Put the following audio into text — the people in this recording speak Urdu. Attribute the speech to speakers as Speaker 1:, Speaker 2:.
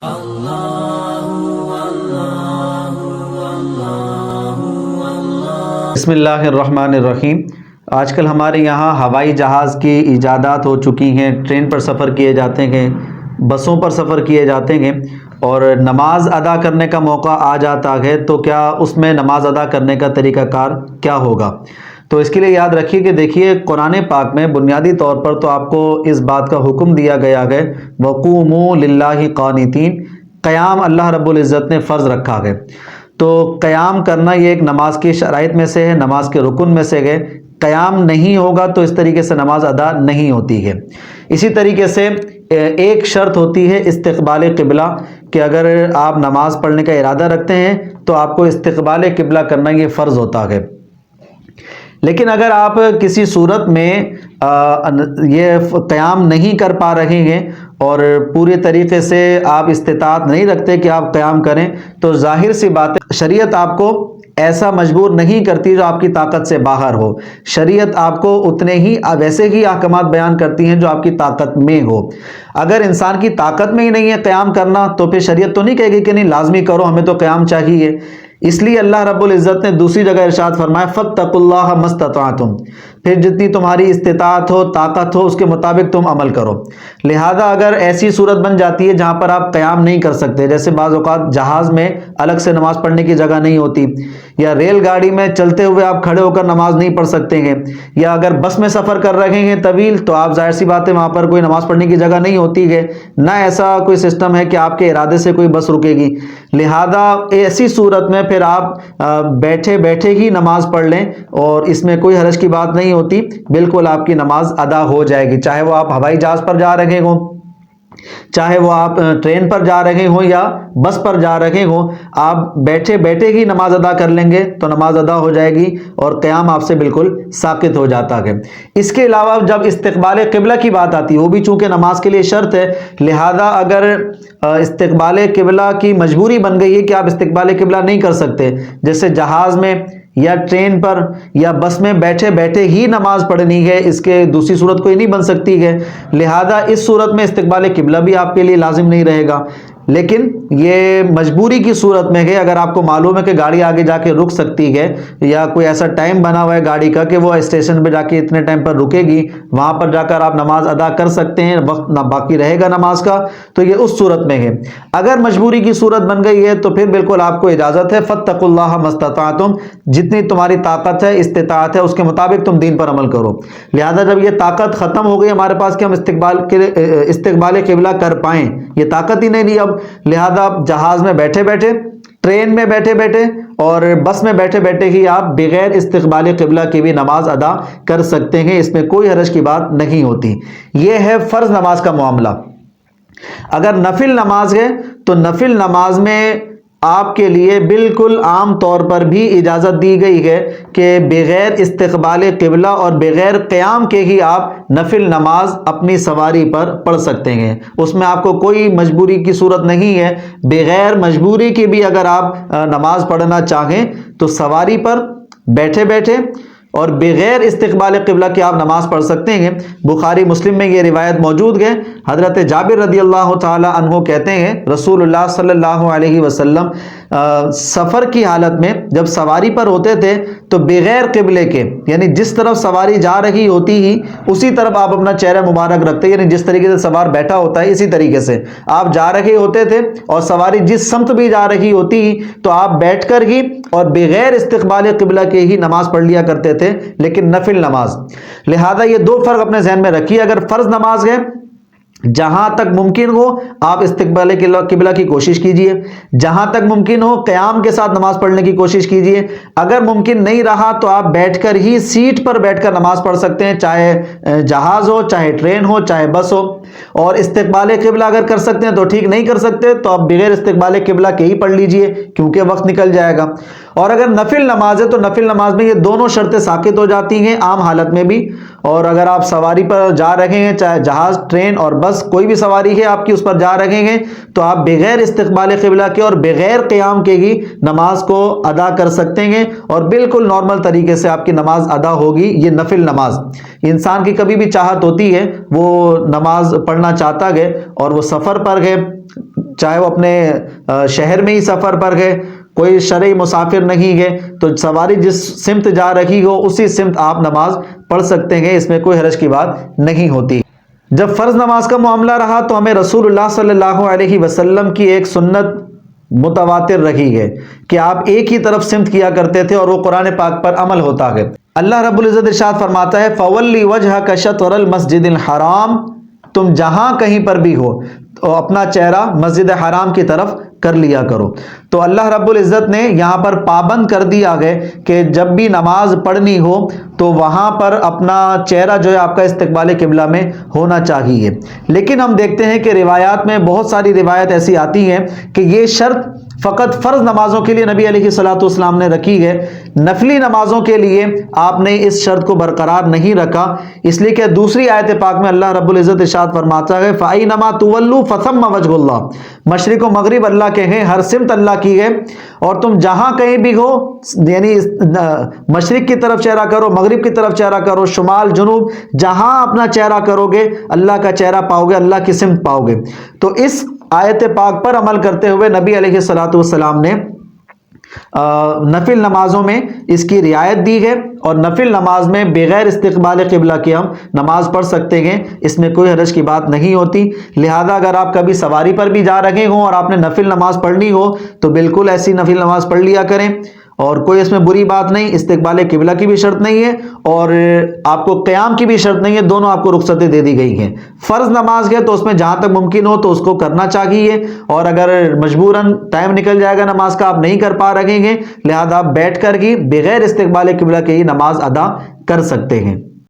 Speaker 1: بسم اللہ الرحمن الرحیم۔ آج کل ہمارے یہاں ہوائی جہاز کی ایجادات ہو چکی ہیں، ٹرین پر سفر کیے جاتے ہیں، بسوں پر سفر کیے جاتے ہیں، اور نماز ادا کرنے کا موقع آ جاتا ہے تو کیا اس میں نماز ادا کرنے کا طریقہ کار کیا ہوگا؟ تو اس کے لیے یاد رکھیے کہ دیکھیے قرآن پاک میں بنیادی طور پر تو آپ کو اس بات کا حکم دیا گیا ہے وَقُومُوا لِلَّهِ قَانِتِينَ، قیام اللہ رب العزت نے فرض رکھا ہے۔ تو قیام کرنا یہ ایک نماز کی شرائط میں سے ہے، نماز کے رکن میں سے ہے۔ قیام نہیں ہوگا تو اس طریقے سے نماز ادا نہیں ہوتی ہے۔ اسی طریقے سے ایک شرط ہوتی ہے استقبال قبلہ، کہ اگر آپ نماز پڑھنے کا ارادہ رکھتے ہیں تو آپ کو استقبال قبلہ کرنا یہ فرض ہوتا ہے۔ لیکن اگر آپ کسی صورت میں یہ قیام نہیں کر پا رہے ہیں اور پورے طریقے سے آپ استطاعت نہیں رکھتے کہ آپ قیام کریں، تو ظاہر سی بات ہے شریعت آپ کو ایسا مجبور نہیں کرتی جو آپ کی طاقت سے باہر ہو۔ شریعت آپ کو اتنے ہی ویسے ہی احکامات بیان کرتی ہیں جو آپ کی طاقت میں ہو۔ اگر انسان کی طاقت میں ہی نہیں ہے قیام کرنا تو پھر شریعت تو نہیں کہے گی کہ نہیں لازمی کرو، ہمیں تو قیام چاہیے۔ اس لیے اللہ رب العزت نے دوسری جگہ ارشاد فرمایا فَاتَّقُوا اللَّهَ مَا اسْتَطَعْتُمْ، پھر جتنی تمہاری استطاعت ہو، طاقت ہو، اس کے مطابق تم عمل کرو۔ لہذا اگر ایسی صورت بن جاتی ہے جہاں پر آپ قیام نہیں کر سکتے، جیسے بعض اوقات جہاز میں الگ سے نماز پڑھنے کی جگہ نہیں ہوتی، یا ریل گاڑی میں چلتے ہوئے آپ کھڑے ہو کر نماز نہیں پڑھ سکتے ہیں، یا اگر بس میں سفر کر رہے ہیں طویل تو آپ ظاہر سی بات ہے وہاں پر کوئی نماز پڑھنے کی جگہ نہیں ہوتی ہے، نہ ایسا کوئی سسٹم ہے کہ آپ کے ارادے سے کوئی بس رکے گی۔ لہذا ایسی صورت میں پھر آپ بیٹھے بیٹھے ہی نماز پڑھ لیں، اور اس میں کوئی حرج کی بات نہیں ہوتی، بالکل آپ کی نماز ادا ہو جائے گی، چاہے وہ آپ ہوائی جہاز پر جا رہے ہوں، چاہے وہ آپ ٹرین پر جا رہے ہوں یا بس پر جا رہے ہوں، آپ بیٹھے بیٹھے ہی نماز ادا کر لیں گے تو نماز ادا ہو جائے گی اور قیام آپ سے بالکل ساقط ہو جاتا ہے۔ اس کے علاوہ جب استقبال قبلہ کی بات آتی ہے، وہ بھی چونکہ نماز کے لیے شرط ہے، لہذا اگر استقبال قبلہ کی مجبوری بن گئی ہے کہ آپ استقبال قبلہ نہیں کر سکتے، جیسے جہاز میں یا ٹرین پر یا بس میں بیٹھے بیٹھے ہی نماز پڑھنی ہے، اس کے دوسری صورت کوئی نہیں بن سکتی ہے، لہذا اس صورت میں استقبال قبلہ بھی آپ کے لیے لازم نہیں رہے گا۔ لیکن یہ مجبوری کی صورت میں ہے، اگر آپ کو معلوم ہے کہ گاڑی آگے جا کے رک سکتی ہے، یا کوئی ایسا ٹائم بنا ہوا ہے گاڑی کا کہ وہ اسٹیشن پہ جا کے اتنے ٹائم پر رکے گی، وہاں پر جا کر آپ نماز ادا کر سکتے ہیں، وقت نہ باقی رہے گا نماز کا، تو یہ اس صورت میں ہے۔ اگر مجبوری کی صورت بن گئی ہے تو پھر بالکل آپ کو اجازت ہے فَاتَّقُوا اللَّهَ مَا اسْتَطَعْتُمْ، جتنی تمہاری طاقت ہے، استطاعت ہے، اس کے مطابق تم دین پر عمل کرو۔ لہذا جب یہ طاقت ختم ہو گئی ہمارے پاس کہ ہم استقبال قبلہ کر پائیں، یہ طاقت ہی نہیں لی اب، لہذا جہاز میں بیٹھے بیٹھے، ٹرین میں بیٹھے بیٹھے اور بس میں بیٹھے بیٹھے ہی آپ بغیر استقبال قبلہ کی بھی نماز ادا کر سکتے ہیں، اس میں کوئی حرج کی بات نہیں ہوتی۔ یہ ہے فرض نماز کا معاملہ۔ اگر نفل نماز ہے تو نفل نماز میں آپ کے لیے بالکل عام طور پر بھی اجازت دی گئی ہے کہ بغیر استقبال قبلہ اور بغیر قیام کے ہی آپ نفل نماز اپنی سواری پر پڑھ سکتے ہیں، اس میں آپ کو کوئی مجبوری کی صورت نہیں ہے۔ بغیر مجبوری کے بھی اگر آپ نماز پڑھنا چاہیں تو سواری پر بیٹھے بیٹھے اور بغیر استقبال قبلہ کے آپ نماز پڑھ سکتے ہیں۔ بخاری مسلم میں یہ روایت موجود ہے، حضرت جابر رضی اللہ تعالی عنہ کہتے ہیں رسول اللہ صلی اللہ علیہ وسلم سفر کی حالت میں جب سواری پر ہوتے تھے تو بغیر قبلے کے، یعنی جس طرف سواری جا رہی ہوتی ہی اسی طرف آپ اپنا چہرہ مبارک رکھتے، یعنی جس طریقے سے سوار بیٹھا ہوتا ہے اسی طریقے سے آپ جا رہے ہوتے تھے، اور سواری جس سمت بھی جا رہی ہوتی ہی تو آپ بیٹھ کر ہی اور بغیر استقبال قبلہ کے ہی نماز پڑھ لیا کرتے تھے، لیکن نفل نماز۔ لہذا یہ دو فرق اپنے ذہن میں رکھیے، اگر فرض نماز ہے جہاں تک ممکن ہو آپ استقبال قبلہ کی کوشش کیجئے، جہاں تک ممکن ہو قیام کے ساتھ نماز پڑھنے کی کوشش کیجئے، اگر ممکن نہیں رہا تو آپ بیٹھ کر ہی سیٹ پر بیٹھ کر نماز پڑھ سکتے ہیں، چاہے جہاز ہو، چاہے ٹرین ہو، چاہے بس ہو۔ اور استقبال قبلہ اگر کر سکتے ہیں تو ٹھیک، نہیں کر سکتے تو آپ بغیر استقبال قبلہ کے ہی پڑھ لیجئے کیونکہ وقت نکل جائے گا۔ اور اگر نفل نماز ہے تو نفل نماز میں یہ دونوں شرطیں ساقط ہو جاتی ہیں عام حالت میں بھی، اور اگر آپ سواری پر جا رہے ہیں، چاہے جہاز، ٹرین اور بس کوئی بھی سواری ہے آپ کی اس پر جا رہے ہیں، تو آپ بغیر استقبال قبلہ کے اور بغیر قیام کے ہی نماز کو ادا کر سکتے ہیں، اور بالکل نارمل طریقے سے آپ کی نماز ادا ہوگی۔ یہ نفل نماز انسان کی کبھی بھی چاہت ہوتی ہے، وہ نماز پڑھنا چاہتا ہے اور وہ سفر پر ہے، چاہے وہ اپنے شہر میں ہی سفر پر گئے، کوئی شرعی مسافر نہیں گئے، تو سواری جس سمت جا رہی ہو اسی سمت آپ نماز پڑھ سکتے ہیں، اس میں کوئی حرج کی بات نہیں ہوتی۔ جب فرض نماز کا معاملہ رہا تو ہمیں رسول اللہ صلی اللہ علیہ وسلم کی ایک سنت متواتر رہی ہے کہ آپ ایک ہی طرف سمت کیا کرتے تھے، اور وہ قرآن پاک پر عمل ہوتا ہے۔ اللہ رب العزت ارشاد فرماتا ہے فَوَلِّ وَجْهَكَ شَطْرَ الْمَسْجِدِ الْحَرَامِ، تم جہاں کہیں پر بھی ہو تو اپنا چہرہ مسجد حرام کی طرف کر لیا کرو۔ تو اللہ رب العزت نے یہاں پر پابند کر دیا گئے کہ جب بھی نماز پڑھنی ہو تو وہاں پر اپنا چہرہ جو ہے آپ کا استقبال قبلہ میں ہونا چاہیے۔ لیکن ہم دیکھتے ہیں کہ روایات میں بہت ساری روایت ایسی آتی ہیں کہ یہ شرط فقط فرض نمازوں کے لیے نبی علیہ الصلوۃ والسلام نے رکھی ہے، نفلی نمازوں کے لیے آپ نے اس شرط کو برقرار نہیں رکھا، اس لیے کہ دوسری آیت پاک میں اللہ رب العزت ارشاد فرماتا ہے فَأَيْنَمَا تُوَلُّوا فَثَمَّ وَجْهُ اللَّهِ، مشرق و مغرب اللہ کے ہیں، ہر سمت اللہ کی ہے، اور تم جہاں کہیں بھی ہو، یعنی مشرق کی طرف چہرہ کرو، مغرب کی طرف چہرہ کرو، شمال جنوب جہاں اپنا چہرہ کرو گے اللہ کا چہرہ پاؤ گے، اللہ کی سمت پاؤ گے۔ تو اس آیت پاک پر عمل کرتے ہوئے نبی علیہ الصلوۃ والسلام نے نفل نمازوں میں اس کی رعایت دی ہے، اور نفل نماز میں بغیر استقبال قبلہ کے ہم نماز پڑھ سکتے ہیں، اس میں کوئی حرج کی بات نہیں ہوتی۔ لہذا اگر آپ کبھی سواری پر بھی جا رہے ہوں اور آپ نے نفل نماز پڑھنی ہو تو بالکل ایسی نفل نماز پڑھ لیا کریں، اور کوئی اس میں بری بات نہیں، استقبال قبلہ کی بھی شرط نہیں ہے اور آپ کو قیام کی بھی شرط نہیں ہے، دونوں آپ کو رخصتیں دے دی گئی ہیں۔ فرض نماز ہے تو اس میں جہاں تک ممکن ہو تو اس کو کرنا چاہیے، اور اگر مجبوراً ٹائم نکل جائے گا نماز کا، آپ نہیں کر پا رہے ہیں، لہذا آپ بیٹھ کر ہی بغیر استقبال قبلہ کے ہی نماز ادا کر سکتے ہیں۔